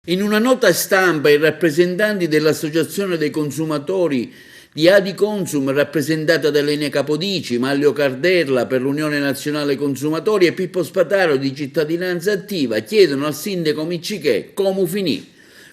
In una nota stampa i rappresentanti dell'Associazione dei Consumatori di Adiconsum, rappresentata da Elena Capodici, Maglio Carderla per l'Unione Nazionale Consumatori e Pippo Spataro di Cittadinanza Attiva, chiedono al sindaco Miccichè come finì.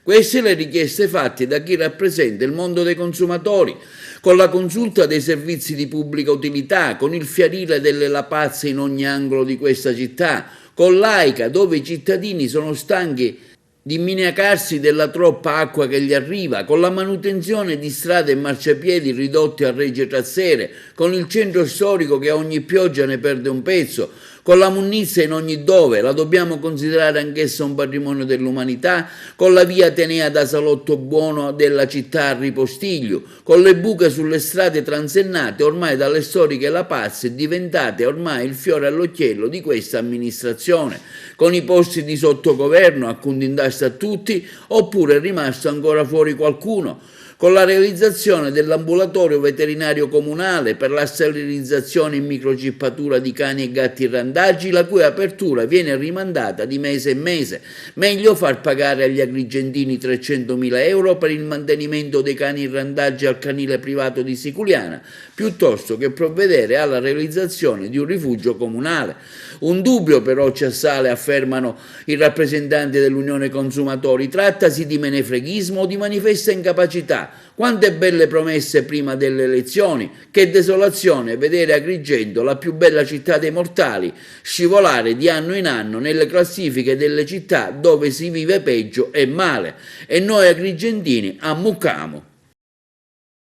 Queste le richieste fatte da chi rappresenta il mondo dei consumatori, con la consulta dei servizi di pubblica utilità, con il fiarire delle lapazze in ogni angolo di questa città, con l'AICA, dove i cittadini sono stanchi di miniacarsi della troppa acqua che gli arriva, con la manutenzione di strade e marciapiedi ridotti a regge trazzere, con il centro storico che a ogni pioggia ne perde un pezzo, con la munnizia in ogni dove, la dobbiamo considerare anch'essa un patrimonio dell'umanità, con la via Atenea da Salotto Buono della città a Ripostiglio, con le buche sulle strade transennate ormai dalle storiche lapazze diventate ormai il fiore all'occhiello di questa amministrazione, con i posti di sottogoverno a Cundindasta a tutti, oppure è rimasto ancora fuori qualcuno, con la realizzazione dell'ambulatorio veterinario comunale per la sterilizzazione in microcippatura di cani e gatti randaggi, la cui apertura viene rimandata di mese in mese. Meglio far pagare agli agrigentini 300.000 euro per il mantenimento dei cani randaggi al canile privato di Siculiana, piuttosto che provvedere alla realizzazione di un rifugio comunale. Un dubbio però ci assale, affermano i rappresentanti dell'Unione Consumatori, trattasi di menefreghismo o di manifesta incapacità. Quante belle promesse prima delle elezioni, che desolazione vedere Agrigento, la più bella città dei mortali, scivolare di anno in anno nelle classifiche delle città dove si vive peggio e male, e noi agrigentini ammuccamo.